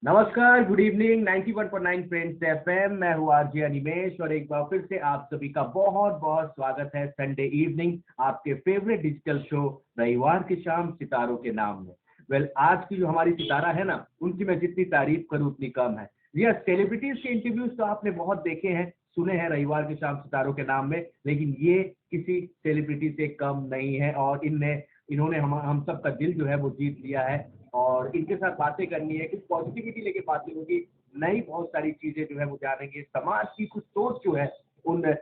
नमस्कार, good evening. 91.9 friends FM. मैं हूँ आरजे अनिमेश और एक बार फिर से आप सभी का बहुत बहुत स्वागत है संडे इवनिंग आपके फेवरेट डिजिटल शो रविवार की शाम सितारों के नाम में। आज की जो हमारी सितारा है ना, उनकी मैं जितनी तारीफ करूँ उतनी कम है। यह सेलिब्रिटीज के इंटरव्यूज तो आपने बहुत देखे हैं, सुने हैं रविवार की शाम सितारों के नाम में, लेकिन ये किसी सेलिब्रिटी से कम नहीं है और इन्होंने हम सबका दिल जो है वो जीत लिया है। और इनके साथ बातें करनी है, कुछ पॉजिटिविटी लेके बातें होगी, नई बहुत सारी चीजें जो है वो जानेंगे। समाज की कुछ सोच जो है, उन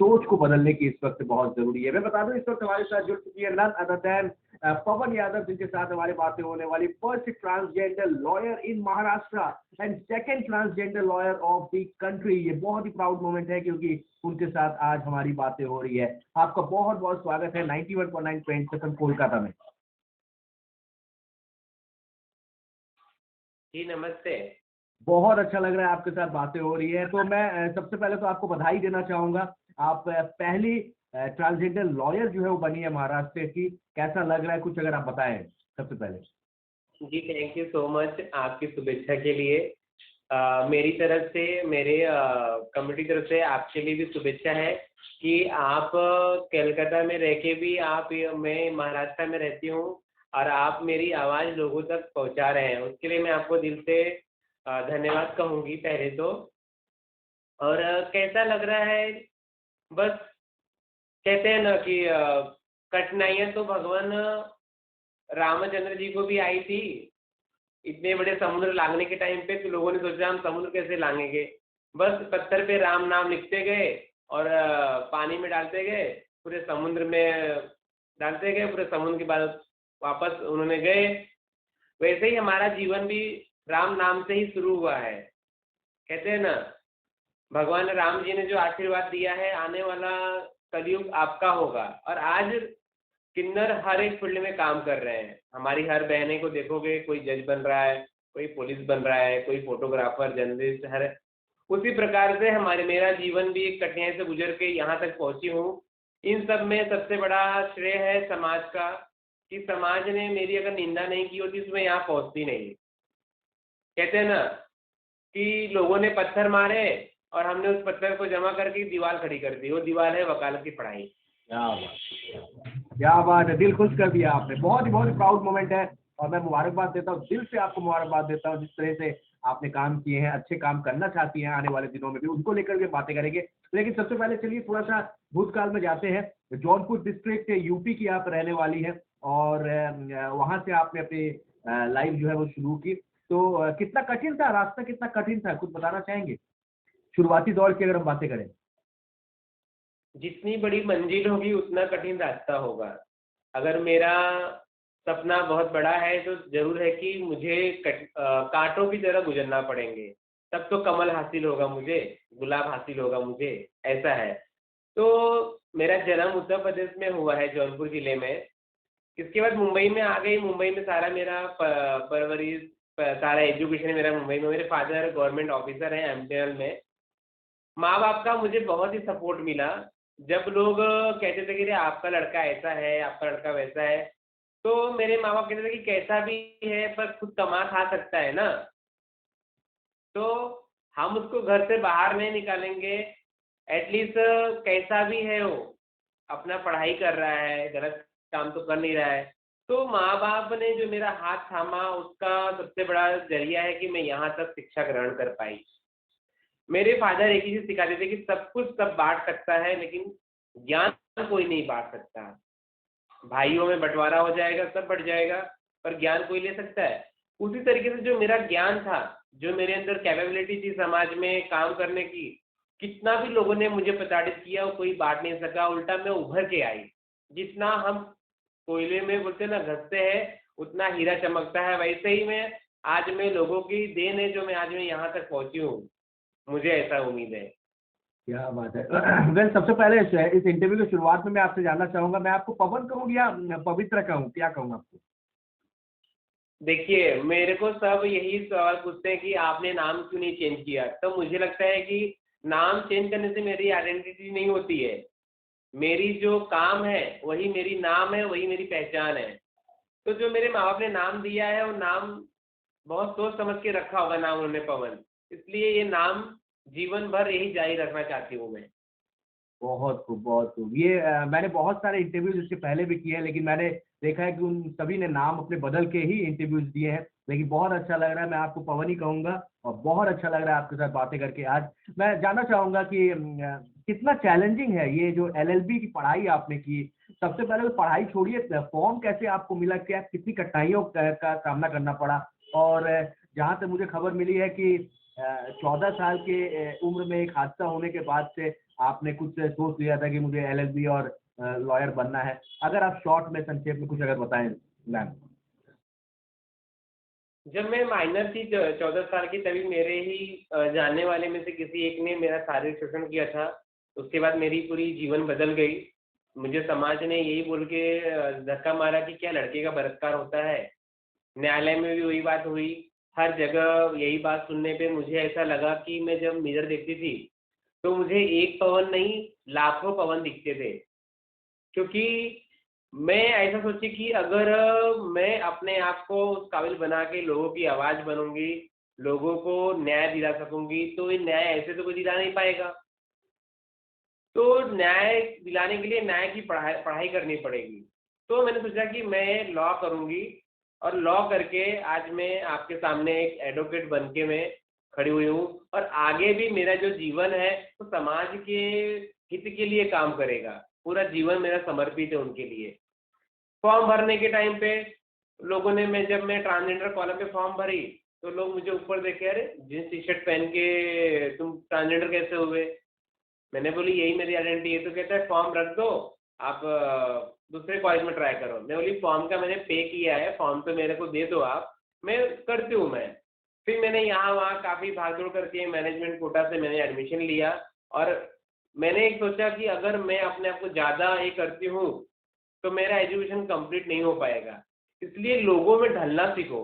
सोच को बदलने की इस वक्त बहुत जरूरी है। मैं बता दूं, इस वक्त हमारे साथ जुड़ चुकी है नन अदर देन पवन यादव, जिनके साथ हमारी बातें होने वाली। First transgender lawyer in Maharashtra and second transgender lawyer of the country. ये बहुत ही प्राउड मोमेंट है क्योंकि उनके साथ आज हमारी बातें हो रही है। आपका बहुत बहुत स्वागत है 91.9 फ्रेंड्स एफएम कोलकाता में। जी नमस्ते। बहुत अच्छा लग रहा है, आपके साथ बातें हो रही है। तो मैं सबसे पहले तो आपको बधाई देना चाहूंगा। आप पहली ट्रांसजेंडर लॉयर जो है वो बनी है महाराष्ट्र की। कैसा लग रहा है, कुछ अगर आप बताएं सबसे पहले। जी थैंक यू सो मच आपकी शुभेच्छा के लिए। मेरी तरफ से, मेरे कम्युनिटी तरफ से आपके लिए भी शुभेच्छा है कि आप कलकत्ता में रह के भी मैं महाराष्ट्र में रहती हूँ और आप मेरी आवाज़ लोगों तक पहुँचा रहे हैं, उसके लिए मैं आपको दिल से धन्यवाद कहूँगी पहले तो। और कैसा लग रहा है, बस कहते हैं ना कि कठिनाइयाँ तो भगवान रामचंद्र जी को भी आई थी। इतने बड़े समुद्र लांघने के टाइम पे तो लोगों ने सोचा हम समुद्र कैसे लांघेंगे, बस पत्थर पे राम नाम लिखते गए और पानी में डालते गए, पूरे समुद्र में डालते गए, पूरे समुद्र के बाद वापस उन्होंने गए। वैसे ही हमारा जीवन भी राम नाम से ही शुरू हुआ है। कहते हैं ना, भगवान राम जी ने जो आशीर्वाद दिया है, आने वाला कलयुग आपका होगा। और आज किन्नर हर एक फील्ड में काम कर रहे हैं। हमारी हर बहनें को देखोगे, कोई जज बन रहा है, कोई पुलिस बन रहा है, कोई फोटोग्राफर, जर्नलिस्ट, हर उसी प्रकार से हमारे मेरा जीवन भी एक कठिनाई से गुजर के यहाँ तक पहुँची हूँ। इन सब में सबसे बड़ा श्रेय है समाज का, कि समाज ने मेरी अगर निंदा नहीं की होती तो मैं यहाँ पहुँचती नहीं। कहते हैं ना कि लोगों ने पत्थर मारे और हमने उस पत्थर को जमा करके दीवार खड़ी कर दी, वो दीवार है वकालत की पढ़ाई। क्या बात, क्या बात है, दिल खुश कर दिया आपने। बहुत ही प्राउड मोमेंट है और मैं मुबारकबाद देता हूँ, दिल से आपको मुबारकबाद देता हूँ। जिस तरह से आपने काम किए हैं, अच्छे काम करना चाहती हैं आने वाले दिनों में भी, उनको लेकर के बातें करेंगे। लेकिन सबसे पहले चलिए थोड़ा सा भूतकाल में जाते हैं। जौनपुर डिस्ट्रिक्ट यूपी की आप रहने वाली हैं और वहां से आपने अपनी लाइफ जो है वो शुरू की। तो कितना कठिन था रास्ता, कितना कठिन था, कुछ बताना चाहेंगे शुरुआती दौर की अगर हम बातें करें। जितनी बड़ी मंजिल होगी उतना कठिन रास्ता होगा। अगर मेरा सपना बहुत बड़ा है तो जरूर है कि मुझे कांटों की तरह गुजरना पड़ेंगे, तब तो कमल हासिल होगा मुझे, गुलाब हासिल होगा मुझे, ऐसा है। तो मेरा जन्म उत्तर प्रदेश में हुआ है, जौनपुर जिले में। इसके बाद मुंबई में आ गई। मुंबई में सारा मेरा परवरिश, सारा एजुकेशन मेरा मुंबई में। मेरे फादर गवर्नमेंट ऑफिसर हैं एमटीएनएल में। माँ बाप का मुझे बहुत ही सपोर्ट मिला। जब लोग कहते थे कि अरे आपका लड़का ऐसा है, आपका लड़का वैसा है, तो मेरे माँ बाप कहते थे कि कैसा भी है पर खुद कमा खा सकता है ना, तो हम उसको घर से बाहर नहीं निकालेंगे। एटलीस्ट कैसा भी है वो अपना पढ़ाई कर रहा है, गलत काम तो कर नहीं रहा है। तो माँ बाप ने जो मेरा हाथ थामा, उसका सबसे बड़ा जरिया है कि मैं यहाँ तक शिक्षा ग्रहण कर पाई। मेरे फादर एक ही चीज सिखाते थे कि सब कुछ सब बांट सकता है, लेकिन ज्ञान कोई नहीं बांट सकता। भाइयों में बंटवारा हो जाएगा, सब बढ़ जाएगा, पर ज्ञान कोई ले सकता है। उसी तरीके से जो मेरा ज्ञान था, जो मेरे अंदर कैपेबिलिटी थी समाज में काम करने की, कितना भी लोगों ने मुझे प्रताड़ित किया वो कोई बांट नहीं सका, उल्टा मैं उभर के आई। जितना हम कोयले में बोलते ना घसते हैं, उतना हीरा चमकता है, वैसे ही मैं लोगों की देन है जो मैं आज यहाँ तक पहुंची हूँ। मुझे ऐसा उम्मीद है। क्या बात है। सबसे पहले इस इंटरव्यू की शुरुआत में मैं आपसे जानना चाहूंगा, मैं आपको पवन कहूँ या पवित्र कहूँ, क्या कहूँ आपको। देखिए, मेरे को सब यही सवाल पूछते हैं कि आपने नाम क्यों नहीं चेंज किया, तो मुझे लगता है कि नाम चेंज करने से मेरी आइडेंटिटी नहीं होती है। मेरी जो काम है वही मेरी नाम है, वही मेरी पहचान है। तो जो मेरे माँ बाप ने नाम दिया है वो नाम बहुत सोच समझ के रखा होगा नाम उन्होंने पवन, इसलिए ये नाम जीवन भर यही जारी रखना चाहती हूँ मैं। बहुत खूब, बहुत खूब। ये मैंने बहुत सारे इंटरव्यूज इससे पहले भी किए हैं, लेकिन मैंने देखा है कि उन सभी ने नाम अपने बदल के ही इंटरव्यूज दिए हैं। लेकिन बहुत अच्छा लग रहा है, मैं आपको पवन ही कहूंगा, और बहुत अच्छा लग रहा है आपके साथ बातें करके आज। मैं जानना चाहूंगा कि कितना चैलेंजिंग है ये जो एलएलबी की पढ़ाई आपने की। सबसे पहले तो पढ़ाई छोड़िए, फॉर्म कैसे आपको मिला, क्या कितनी कठिनाइयों का सामना करना पड़ा? और जहाँ तक मुझे खबर मिली है कि 14 साल के उम्र में एक हादसा होने के बाद से आपने कुछ सोच लिया था कि मुझे एलएलबी और लॉयर बनना है। अगर आप शॉर्ट में संक्षेप में कुछ अगर बताएं मैम। जब मैं माइनर थी 14 साल की, तभी मेरे ही जानने वाले में से किसी एक ने मेरा शारीरिक शोषण किया था। उसके बाद मेरी पूरी जीवन बदल गई। मुझे समाज ने यही बोल के धक्का मारा कि क्या लड़के का बलात्कार होता है। न्यायालय में भी वही बात हुई, हर जगह यही बात सुनने पे मुझे ऐसा लगा कि मैं जब मिरर देखती थी तो मुझे एक पवन नहीं, लाखों पवन दिखते थे। क्योंकि मैं ऐसा सोची कि अगर मैं अपने आप को उस काबिल बना के लोगों की आवाज़ बनूंगी, लोगों को न्याय दिला सकूंगी, तो ये न्याय ऐसे तो कोई दिला नहीं पाएगा। तो न्याय दिलाने के लिए न्याय की पढ़ाई पढ़ाई करनी पड़ेगी। तो मैंने सोचा कि मैं लॉ करूंगी, और लॉ करके आज मैं आपके सामने एक एडवोकेट बन के मैं खड़ी हुई हूँ। और आगे भी मेरा जो जीवन है वो समाज के हित के लिए काम करेगा। पूरा जीवन मेरा समर्पित है उनके लिए। फॉर्म भरने के टाइम पे लोगों ने, जब मैं ट्रांसजेंडर कॉलम पे फॉर्म भरी, तो लोग मुझे ऊपर देखे, अरे जींस टी शर्ट पहन के तुम ट्रांसजेंडर कैसे हुए? मैंने बोली यही मेरी आइडेंटिटी है। तो कहता है फॉर्म रख दो, आप दूसरे कॉलेज में ट्राई करो। मैं बोली फॉर्म का मैंने पे किया है, फॉर्म तो मेरे को दे दो आप, मैं करती हूँ मैं। फिर मैंने यहाँ वहाँ काफ़ी भागदौड़ करके मैनेजमेंट कोटा से मैंने एडमिशन लिया। और मैंने एक सोचा कि अगर मैं अपने आप को ज़्यादा ये करती हूँ तो मेरा एजुकेशन कंप्लीट नहीं हो पाएगा। इसलिए लोगों में ढलना सीखो,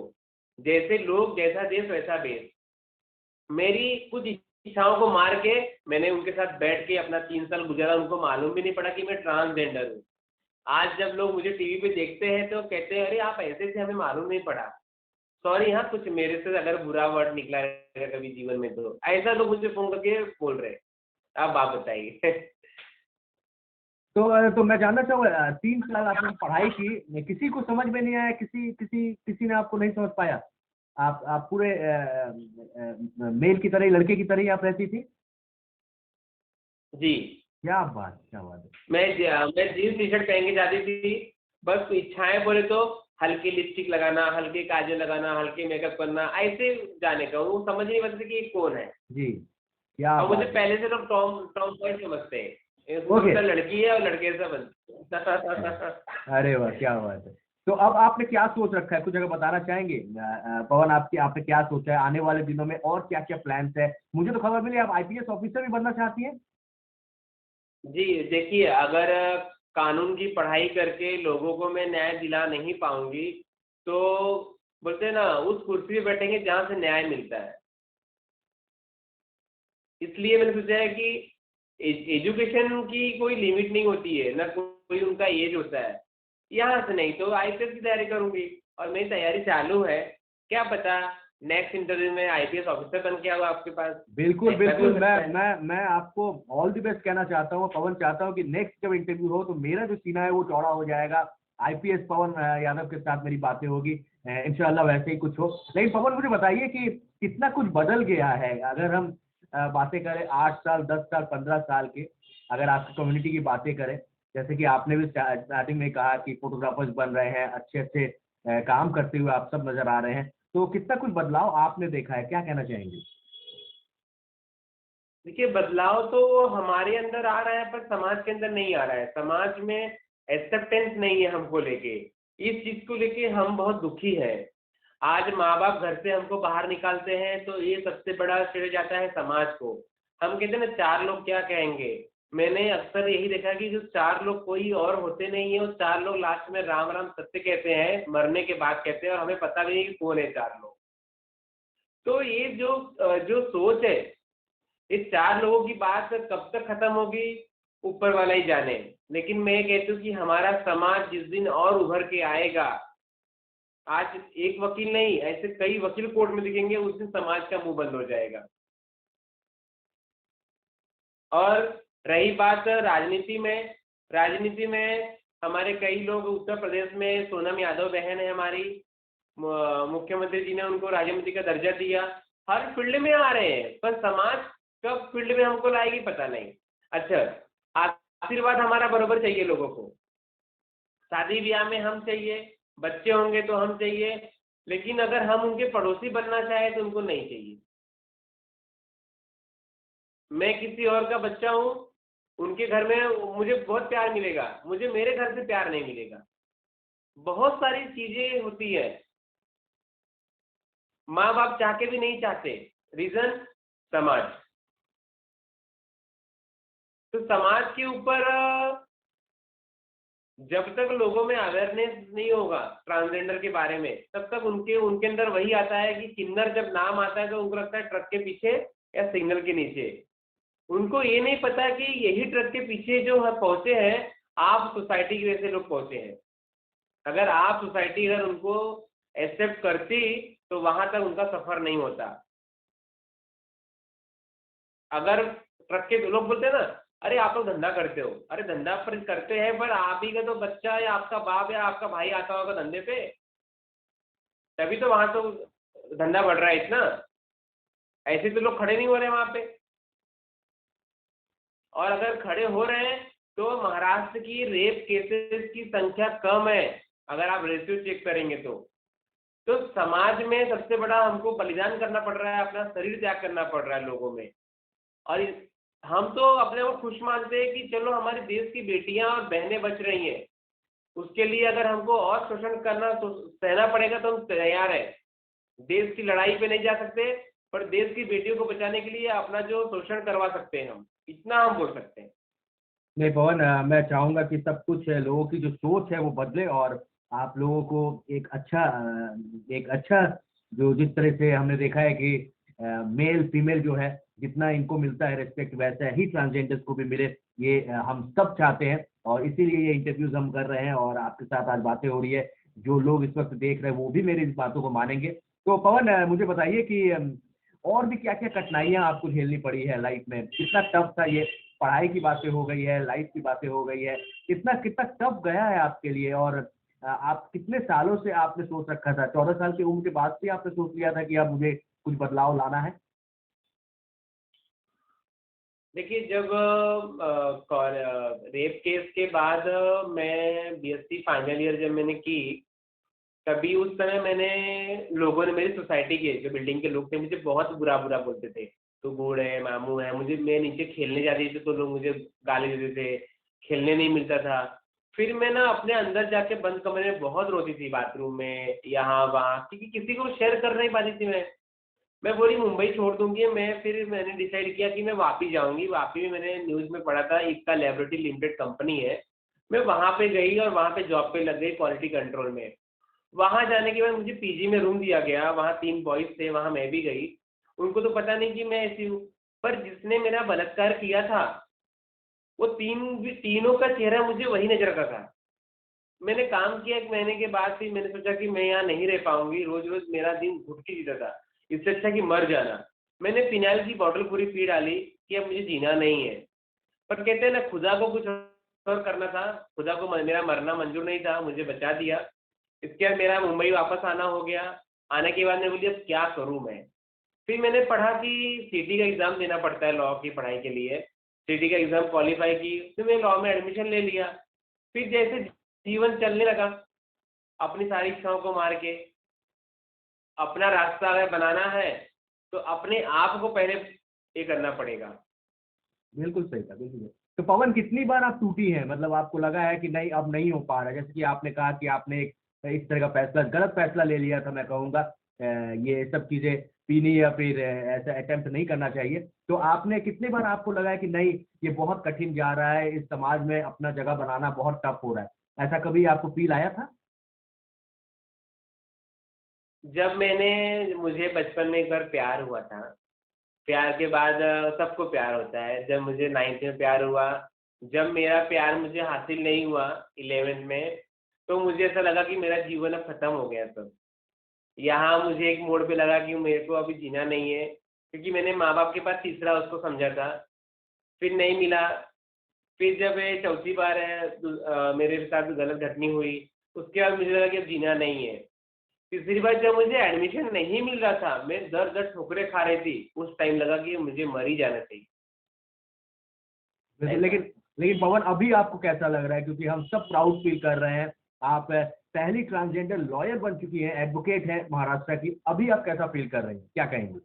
जैसे लोग जैसा देश वैसा भेष। मेरी कुछ इच्छाओं को मार के मैंने उनके साथ बैठ के अपना 3 साल गुजारा, उनको मालूम भी नहीं पड़ा कि मैं ट्रांसजेंडर हूँ। आज जब लोग मुझे टीवी पे देखते हैं तो कहते हैं अरे आप ऐसे थे, हमें मालूम नहीं पड़ा। सॉरी हाँ, कुछ मेरे से अगर बुरा वर्ड निकला रहेगा कभी जीवन में तो ऐसा लोग मुझे फोन करके बोल रहे हैं। अब आप बताइए। तो मैं जानना चाहूंगा, 3 साल आपने पढ़ाई की, किसी को समझ में नहीं आया, किसी किसी किसी ने आपको नहीं समझ पाया? आप पूरे मेल की तरह ही, लड़के की तरह ही आप रहती थी? जी। क्या बात, क्या बात है। मैं जीन्स टी शर्ट पहन के जाती थी। बस इच्छाएं बोले तो हल्की लिपस्टिक लगाना, हल्के काजल लगाना, हल्के मेकअप करना, ऐसे जाने का। वो समझ नहीं पाते थे कि ये कौन है। जी, क्या और मुझे बात है। पहले से लोग टॉम टॉम बॉय समझते हैं, इसको ओके। लगता है लड़की है और लड़के से बनती है। अरे वाह, क्या बात है। तो अब आपने क्या सोच रखा है, कुछ अगर बताना चाहेंगे पवन? आपने क्या सोचा है आने वाले दिनों में, और क्या क्या प्लान्स है? मुझे तो खबर मिली आप आईपीएस ऑफिसर भी बनना चाहती हैं। जी देखिए, अगर कानून की पढ़ाई करके लोगों को मैं न्याय दिला नहीं पाऊंगी तो बोलते हैं ना, उस कुर्सी पे बैठेंगे जहाँ से न्याय मिलता है। इसलिए मैंने सोचा है कि एजुकेशन की कोई लिमिट नहीं होती है, ना कोई उनका एज होता है। यहाँ से नहीं तो आईपीएस की तैयारी करूंगी, और मेरी तैयारी चालू है। क्या पता नेक्स्ट इंटरव्यू में आईपीएस ऑफिसर बन के आऊँ आपके पास। बिल्कुल ऐसा भी हो बिल्कुल, मैं सकता है। मैं आपको ऑल द बेस्ट कहना चाहता हूँ पवन। चाहता हूँ कि नेक्स्ट जब इंटरव्यू हो तो मेरा जो सीना है वो चौड़ा हो जाएगा। आईपीएस पवन यादव के साथ मेरी बातें होगी, इंशाल्लाह वैसे ही कुछ हो। लेकिन पवन मुझे बताइए कि कितना कुछ बदल गया है, अगर हम बातें करें 8 साल, 10 साल, 15 साल के, अगर आपकी कम्युनिटी की बातें करें। जैसे कि आपने भी स्टार्टिंग में कहा कि फोटोग्राफर्स बन रहे हैं, अच्छे अच्छे काम करते हुए आप सब नजर आ रहे हैं। तो कितना कुछ बदलाव आपने देखा है, क्या कहना चाहेंगे? देखिए, बदलाव तो हमारे अंदर आ रहा है पर समाज के अंदर नहीं आ रहा है। समाज में एक्सेप्टेंस नहीं है हमको लेके। इस चीज को लेके हम बहुत दुखी है। आज माँ बाप घर से हमको बाहर निकालते हैं तो ये सबसे बड़ा श्रेय जाता है समाज को। हम कहते हैं ना, 4 लोग क्या कहेंगे। मैंने अक्सर यही देखा कि जो 4 लोग कोई और होते नहीं है, वो 4 लोग लास्ट में राम राम सत्य कहते हैं, मरने के बाद कहते हैं, और हमें पता भी नहीं कि कौन है 4 लोग। तो ये जो सोच है, इस 4 लोगों की बात कब तक खत्म होगी, ऊपर वाला ही जाने। लेकिन मैं कहती हूँ कि हमारा समाज जिस दिन और उभर के आएगा, आज एक वकील नहीं, ऐसे कई वकील कोर्ट में दिखेंगे, उस दिन समाज का मुंह बंद हो जाएगा। और रही बात राजनीति में हमारे कई लोग, उत्तर प्रदेश में सोनम यादव बहन है हमारी, मुख्यमंत्री जी ने उनको राज्यमंत्री का दर्जा दिया। हर फील्ड में आ रहे हैं, पर समाज कब फील्ड में हमको लाएगी पता नहीं। अच्छा, आशीर्वाद हमारा बरोबर चाहिए लोगों को, शादी ब्याह में हम चाहिए, बच्चे होंगे तो हम चाहिए, लेकिन अगर हम उनके पड़ोसी बनना चाहे तो उनको नहीं चाहिए। मैं किसी और का बच्चा हूँ, उनके घर में मुझे बहुत प्यार मिलेगा, मुझे मेरे घर से प्यार नहीं मिलेगा। बहुत सारी चीजें होती है, माँ बाप चाह के भी नहीं चाहते। रीजन समाज। तो समाज के ऊपर जब तक लोगों में अवेयरनेस नहीं होगा ट्रांसजेंडर के बारे में, तब तक उनके अंदर वही आता है कि किन्नर जब नाम आता है तो उनको लगता है ट्रक के पीछे या सिग्नल के नीचे। उनको ये नहीं पता कि यही ट्रक के पीछे जो है पहुंचे हैं, आप सोसाइटी की वजह से लोग पहुंचे हैं। अगर आप सोसाइटी अगर उनको एक्सेप्ट करती तो वहां तक उनका सफर नहीं होता। अगर ट्रक के लोग बोलते हैं ना, अरे आप लोग धंधा करते हो, अरे धंधा पर करते हैं, पर आप ही का तो बच्चा या आपका बाप या आपका भाई आता होगा धंधे पे, तभी तो वहां तो धंधा बढ़ रहा है इतना। ऐसे तो लोग खड़े नहीं हो रहे वहां पे। और अगर खड़े हो रहे हैं तो महाराष्ट्र की रेप केसेस की संख्या कम है, अगर आप रेशियो चेक करेंगे तो समाज में सबसे बड़ा हमको बलिदान करना पड़ रहा है, अपना शरीर त्याग करना पड़ रहा है लोगों में। और हम तो अपने को खुश मानते हैं कि चलो हमारे देश की बेटियां और बहनें बच रही हैं, उसके लिए अगर हमको और शोषण करना तो सहना पड़ेगा तो हम तैयार है। देश की लड़ाई पे नहीं जा सकते, पर देश की बेटियों को बचाने के लिए अपना जो शोषण करवा सकते हैं, हम इतना हम बोल सकते हैं। नहीं पवन, मैं चाहूंगा कि सब कुछ लोगों की जो सोच है वो बदले, और आप लोगों को एक अच्छा जो जिस तरह से हमने देखा है कि मेल फीमेल जो है जितना इनको मिलता है रिस्पेक्ट, वैसा ही ट्रांसजेंडर्स को भी मिले, ये हम सब चाहते हैं। और इसीलिए ये इंटरव्यूज हम कर रहे हैं और आपके साथ आज बातें हो रही है। जो लोग इस वक्त देख रहे हैं वो भी मेरी इस बातों को मानेंगे। तो पवन, मुझे बताइए कि और भी क्या क्या कठिनाइयां आपको झेलनी पड़ी है लाइफ में, कितना टफ था ये? पढ़ाई की बातें हो गई है, लाइफ की बातें हो गई है, कितना कितना टफ गया है आपके लिए? और आप कितने सालों से आपने सोच रखा था, 14 साल की उम्र के बाद से आपने सोच लिया था कि अब मुझे कुछ बदलाव लाना है? देखिए, जब रेप केस के बाद मैं बीएससी फाइनल ईयर जब मैंने की, तभी उस समय मैंने, लोगों ने, मेरी सोसाइटी के जो बिल्डिंग के लोग थे मुझे बहुत बुरा बुरा बोलते थे। तू बूढ़ है, मामू है, मुझे, मैं नीचे खेलने जाती थी तो लोग मुझे गाली देते थे, खेलने नहीं मिलता था। फिर मैं ना अपने अंदर जाके बंद कमरे में बहुत रोती थी, बाथरूम में, यहाँ वहाँ, क्योंकि किसी को शेयर कर नहीं पाती थी मैं बोली मुंबई छोड़ दूंगी मैं। फिर मैंने डिसाइड किया कि मैं वापी जाऊंगी। वापी में मैंने न्यूज़ में पढ़ा था, इसका लेबोरेटरी लिमिटेड कंपनी है। मैं वहां पे गई और वहां पे जॉब पे लग गई क्वालिटी कंट्रोल में। वहां जाने के बाद मुझे पीजी में रूम दिया गया, वहां 3 बॉयज थे, वहां मैं भी गई। उनको तो पता नहीं कि मैं ऐसी हूँ, पर जिसने मेरा बलात्कार किया था वो तीनों का चेहरा मुझे वही नजर आता था। मैंने काम किया 1 महीने के बाद, फिर मैंने सोचा कि मैं यहाँ नहीं रह पाऊंगी, रोज रोज मेरा दिन घुट के जीता था, इससे अच्छा कि मर जाना। मैंने फिनाइल की बोतल पूरी पी डाली कि अब मुझे जीना नहीं है। पर कहते हैं ना, खुदा को कुछ और करना था, खुदा को मेरा मरना मंजूर नहीं था, मुझे बचा दिया। इसके बाद मेरा मुंबई वापस आना हो गया। आने के बाद मैं बोली अब क्या करूँ मैं। फिर मैंने पढ़ा कि सीटी का एग्ज़ाम देना पड़ता है लॉ की पढ़ाई के लिए। सीटी का एग्ज़ाम क्वालिफाई की, फिर मैं लॉ में एडमिशन ले लिया। फिर जैसे जीवन चलने लगा, अपनी सारी इच्छाओं को मार के, अपना रास्ता अगर बनाना है तो अपने आप को पहले ये करना पड़ेगा। बिल्कुल सही था, बिल्कुल सही। तो पवन, कितनी बार आप टूटी हैं? मतलब आपको लगा है कि नहीं अब नहीं हो पा रहा, जैसे कि आपने कहा कि आपने एक इस तरह का फैसला, गलत फैसला ले लिया था, मैं कहूँगा ये सब चीजें पीनी या फिर ऐसा अटेम्प्ट नहीं करना चाहिए। तो आपने कितनी बार आपको लगा है कि नहीं ये बहुत कठिन जा रहा है, इस समाज में अपना जगह बनाना बहुत टफ हो रहा है, ऐसा कभी आपको फील आया था? जब मुझे बचपन में एक बार प्यार हुआ था। प्यार के बाद सबको प्यार होता है। जब मुझे 9th में प्यार हुआ, जब मेरा प्यार मुझे हासिल नहीं हुआ 11th में, तो मुझे ऐसा लगा कि मेरा जीवन अब खत्म हो गया। सब यहाँ मुझे एक मोड़ पे लगा कि मेरे को अभी जीना नहीं है, क्योंकि मैंने माँ बाप के पास तीसरा उसको समझा था, फिर नहीं मिला। फिर जब ये चौथी बार है मेरे साथ गलत घटनी हुई, उसके बाद मुझे लगा कि अब जीना नहीं है। तीसरी बार जब मुझे एडमिशन नहीं मिल रहा था, मैं दर दर ठोकरें खा रही थी, उस टाइम लगा कि मुझे मर ही जाना चाहिए। बिल्कुल। लेकिन लेकिन पवन, अभी आपको कैसा लग रहा है? क्योंकि हम सब प्राउड फील कर रहे हैं, आप पहली ट्रांसजेंडर लॉयर बन चुकी हैं, एडवोकेट है महाराष्ट्र की। अभी आप कैसा फील कर रही हैं, क्या कहेंगे?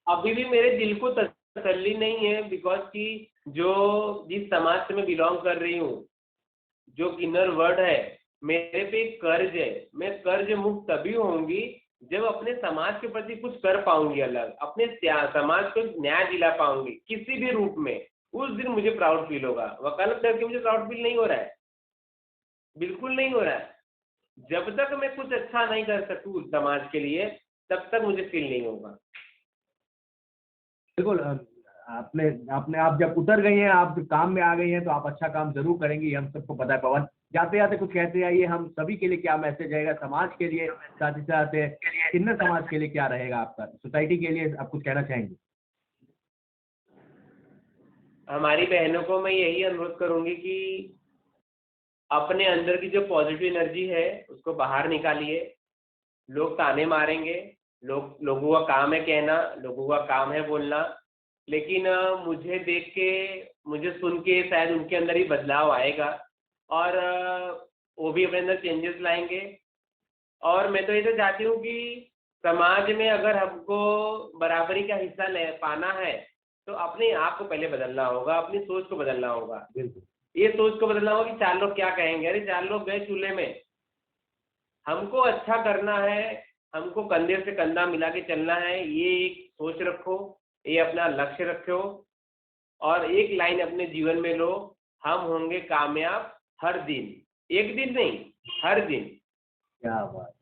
अभी भी मेरे दिल को तसल्ली नहीं है, बिकॉज कि जो जिस समाज से मैं बिलोंग कर रही हूँ, जो किन्नर वर्ड है, मेरे पे एक कर्ज है। मैं कर्ज मुक्त तभी होंगी जब अपने समाज के प्रति कुछ कर पाऊंगी, अलग अपने समाज को न्याय दिला पाऊंगी किसी भी रूप में। उस दिन मुझे प्राउड फील होगा। वकालत करके मुझे प्राउड फील नहीं हो रहा है, बिल्कुल नहीं हो रहा है। जब तक मैं कुछ अच्छा नहीं कर सकूँ समाज के लिए, तब तक मुझे फील नहीं होगा। बिल्कुल। आपने आपने आप जब उतर गई हैं, आप जब काम में आ गई हैं, तो आप अच्छा काम जरूर करेंगी, हम सबको पता है। पवन, जाते जाते कुछ कहते आइए, हम सभी के लिए क्या मैसेज रहेगा, समाज के लिए, साथ ही साथ किन्नर समाज के लिए क्या रहेगा आपका, सोसाइटी के लिए आप कुछ कहना चाहेंगे? हमारी बहनों को मैं यही अनुरोध करूंगी कि अपने अंदर की जो पॉजिटिव एनर्जी है उसको बाहर निकालिए। लोग ताने मारेंगे, लोगों का काम है कहना, लोगों का काम है बोलना, लेकिन मुझे देख के, मुझे सुन के शायद उनके अंदर ही बदलाव आएगा, और वो भी अपने अंदर चेंजेस लाएंगे। और मैं तो ये तो चाहती हूँ कि समाज में अगर हमको बराबरी का हिस्सा ले पाना है, तो अपने आप को पहले बदलना होगा, अपनी सोच को बदलना होगा। बिल्कुल। ये सोच को बदलना होगा कि चार लोग क्या कहेंगे। अरे चार लोग गए चूल्हे में, हमको अच्छा करना है, हमको कंधे से कंधा मिला के चलना है। ये एक सोच रखो, ये अपना लक्ष्य रखो, और एक लाइन अपने जीवन में लो, हम होंगे कामयाब हर दिन। एक दिन नहीं, हर दिन। क्या बात!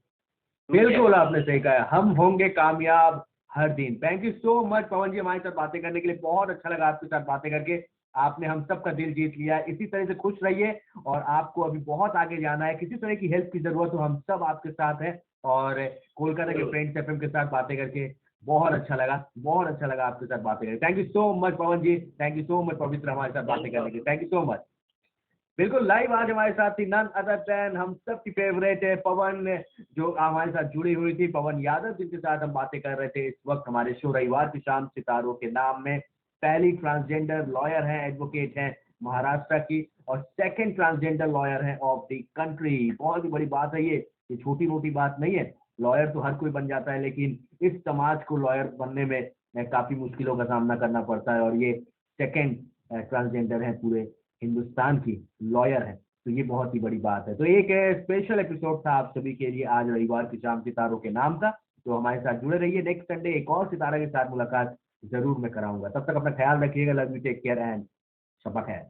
बिल्कुल आपने सही कहा, हम होंगे कामयाब हर दिन। Thank you so much Pavan जी, हमारे साथ बातें करने के लिए। बहुत अच्छा लगा आपके साथ बातें करके, आपने हम सबका दिल जीत लिया। इसी तरह से खुश रहिए, और आपको अभी बहुत आगे जाना है। किसी तरह की हेल्प की जरूरत हो, हम सब आपके साथ हैं। और कोलकाता के फ्रेंड्स एफएम के साथ बातें करके बहुत अच्छा लगा, बहुत अच्छा लगा आपके साथ बातें करके। Thank you so much Pavan ji, thank you so much Pavitra, हमारे साथ बातें करने के लिए। Thank you so much. बिल्कुल लाइव आज हमारे साथ थी नन अदर देन हम सबकी फेवरेट है पवन, जो हमारे साथ जुड़ी हुई थी, पवन यादव, जिनके साथ हम बातें कर रहे थे इस वक्त हमारे शो रविवार की शाम सितारों के नाम में। पहली ट्रांसजेंडर लॉयर है, एडवोकेट है महाराष्ट्र की, और सेकंड ट्रांसजेंडर लॉयर है ऑफ द कंट्री। बहुत ही बड़ी बात है ये छोटी मोटी बात नहीं है। लॉयर तो हर कोई बन जाता है, लेकिन इस समाज को लॉयर बनने में काफी मुश्किलों का सामना करना पड़ता है, और ये सेकंड ट्रांसजेंडर है पूरे हिंदुस्तान की लॉयर है, तो ये बहुत ही बड़ी बात है। तो एक स्पेशल एपिसोड था आप सभी के लिए आज रविवार की शाम सितारों के नाम का। तो हमारे साथ जुड़े रहिए, नेक्स्ट संडे एक और सितारा के साथ मुलाकात जरूर मैं कराऊंगा। तब तक अपना ख्याल रखिएगा। Love you, take care and Shapath है।